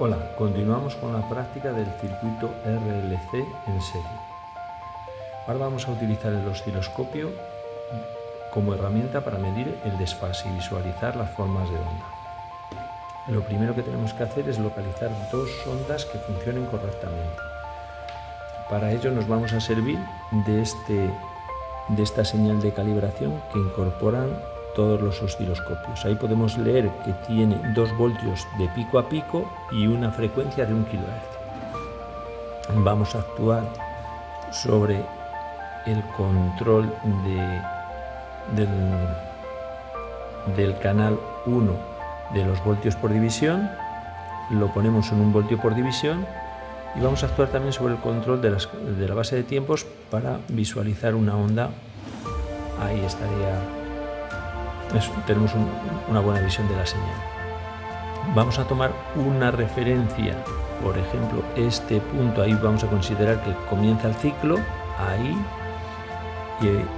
Hola, continuamos con la práctica del circuito RLC en serie. Ahora vamos a utilizar el osciloscopio como herramienta para medir el desfase y visualizar las formas de onda. Lo primero que tenemos que hacer es localizar dos ondas que funcionen correctamente. Para ello nos vamos a servir de esta señal de calibración que incorporan todos los osciloscopios. Ahí podemos leer que tiene 2 voltios de pico a pico y una frecuencia de 1 kHz. Vamos a actuar sobre el control del canal 1 de los voltios por división, lo ponemos en 1 voltio por división y vamos a actuar también sobre el control de la base de tiempos para visualizar una onda. Ahí estaría. Tenemos una buena visión de la señal. Vamos a tomar una referencia, por ejemplo, este punto, ahí vamos a considerar que comienza el ciclo, ahí,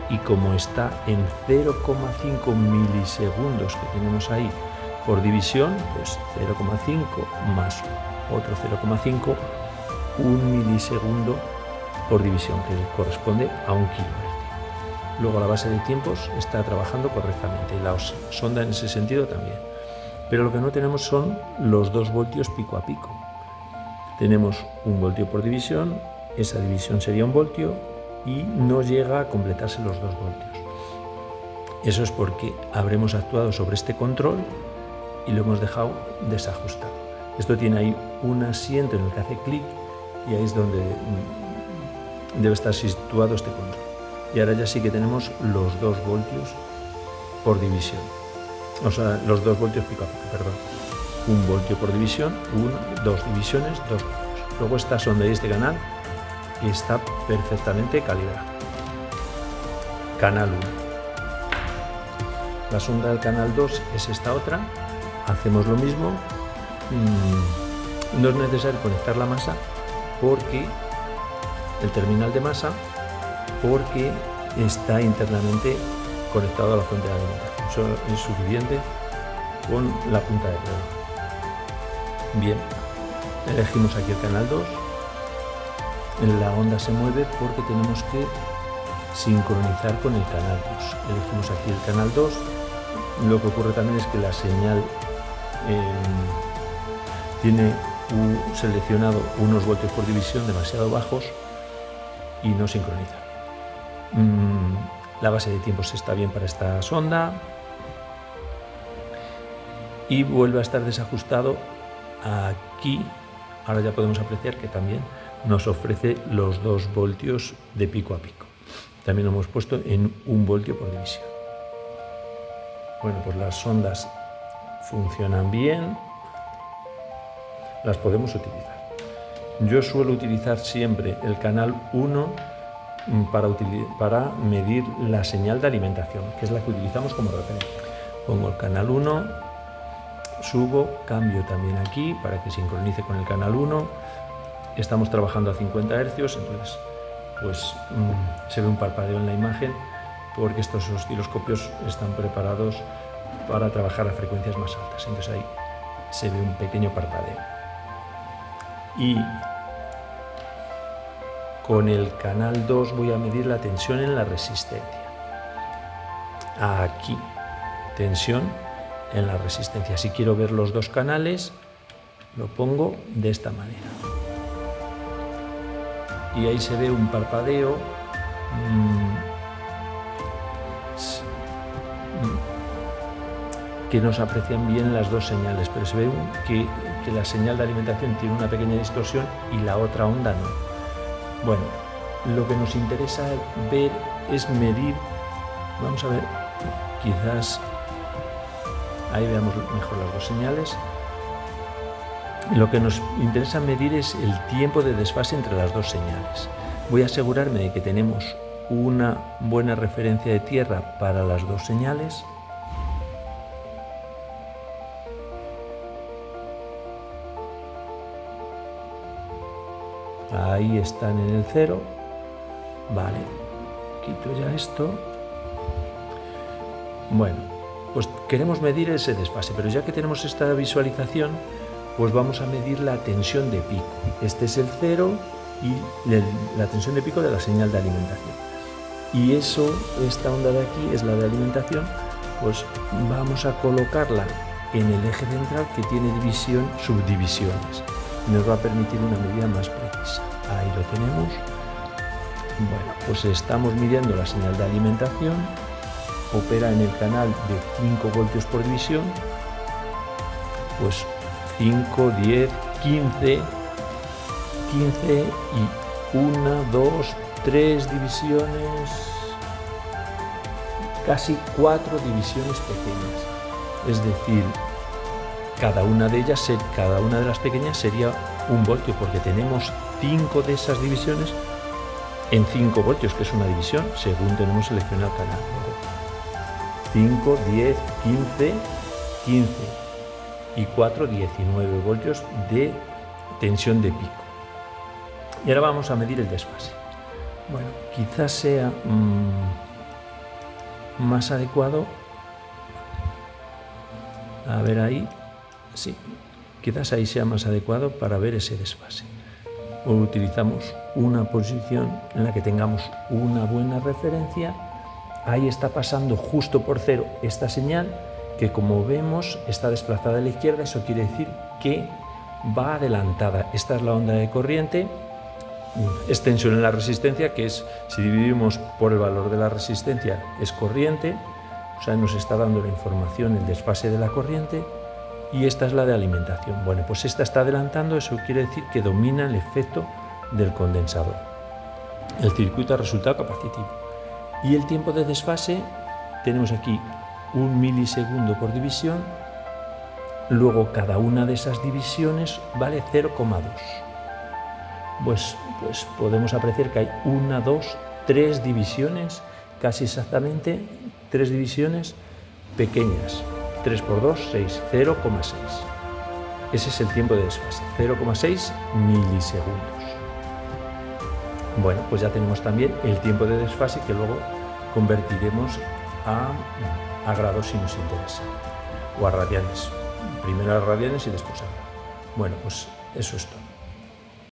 y como está en 0,5 milisegundos que tenemos ahí por división, pues 0,5 más otro 0,5, 1 milisegundo por división, que corresponde a 1 kHz. Luego la base de tiempos está trabajando correctamente, la sonda en ese sentido también. Pero lo que no tenemos son los 2 voltios pico a pico. Tenemos 1 voltio por división, esa división sería 1 voltio y no llega a completarse los 2 voltios. Eso es porque habremos actuado sobre este control y lo hemos dejado desajustado. Esto tiene ahí un asiento en el que hace clic y ahí es donde debe estar situado este control. Y ahora ya sí que tenemos los 2 voltios por división. O sea, los 2 voltios pico a pico, perdón. 1 voltio por división, 2 divisiones, 2 voltios. Luego esta sonda y este canal está perfectamente calibrado. Canal 1. La sonda del canal 2 es esta otra. Hacemos lo mismo. No es necesario conectar la masa porque el terminal de masa, porque está internamente conectado a la fuente de alimentación. Eso es suficiente con la punta de prueba. Bien, elegimos aquí el canal 2. La onda se mueve porque tenemos que sincronizar con el canal 2. Elegimos aquí el canal 2. Lo que ocurre también es que la señal tiene seleccionado unos voltios por división demasiado bajos y no sincroniza. La base de tiempos está bien para esta sonda y vuelve a estar desajustado aquí. Ahora ya podemos apreciar que también nos ofrece los 2 voltios de pico a pico. También lo hemos puesto en 1 voltio por división. Bueno, pues las sondas funcionan bien, las podemos utilizar. Yo suelo utilizar siempre el canal 1 para medir la señal de alimentación, que es la que utilizamos como referencia. Pongo el canal 1, subo, cambio también aquí para que sincronice con el canal 1. Estamos trabajando a 50 Hz, entonces pues se ve un parpadeo en la imagen porque estos osciloscopios están preparados para trabajar a frecuencias más altas. Entonces ahí se ve un pequeño parpadeo. Y con el canal 2 voy a medir la tensión en la resistencia. Aquí, tensión en la resistencia. Si quiero ver los 2 canales, lo pongo de esta manera. Y ahí se ve un parpadeo que nos aprecian bien las 2 señales, pero se ve que la señal de alimentación tiene una pequeña distorsión y la otra onda no. Bueno, lo que nos interesa ver es medir, vamos a ver, quizás ahí veamos mejor las 2 señales. Lo que nos interesa medir es el tiempo de desfase entre las 2 señales. Voy a asegurarme de que tenemos una buena referencia de tierra para las 2 señales. Ahí están en el 0. Vale, quito ya esto. Bueno, pues queremos medir ese desfase, pero ya que tenemos esta visualización, pues vamos a medir la tensión de pico. Este es el 0 y la tensión de pico de la señal de alimentación. Y esta onda de aquí es la de alimentación, pues vamos a colocarla en el eje central que tiene subdivisiones. Nos va a permitir una medida más precisa. Ahí lo tenemos. Bueno, pues estamos midiendo la señal de alimentación. Opera en el canal de 5 voltios por división. Pues 5, 10, 15 y 1, 2, 3 divisiones, casi 4 divisiones pequeñas. Es decir, cada una de las pequeñas sería 1 voltio, porque tenemos 5 de esas divisiones en 5 voltios, que es una división, según tenemos seleccionado el canal. 5, 10, 15 y 4, 19 voltios de tensión de pico. Y ahora vamos a medir el desfase. Bueno, quizás sea más adecuado. A ver ahí. Sí, quizás ahí sea más adecuado para ver ese desfase. O utilizamos una posición en la que tengamos una buena referencia. Ahí está pasando justo por 0 esta señal, que como vemos está desplazada a la izquierda. Eso quiere decir que va adelantada. Esta es la onda de corriente. Es tensión en la resistencia, que es, si dividimos por el valor de la resistencia, es corriente. O sea, nos está dando la información, el desfase de la corriente. Y esta es la de alimentación. Bueno, pues esta está adelantando. Eso quiere decir que domina el efecto del condensador. El circuito ha resultado capacitivo. Y el tiempo de desfase, tenemos aquí 1 milisegundo por división. Luego cada una de esas divisiones vale 0,2. Pues podemos apreciar que hay 1, 2, 3 divisiones, casi exactamente 3 divisiones pequeñas. 3 por 2, 6, 0,6. Ese es el tiempo de desfase, 0,6 milisegundos. Bueno, pues ya tenemos también el tiempo de desfase, que luego convertiremos a grados si nos interesa, o a radianes. Primero a radianes y después a grados. Bueno, pues eso es todo.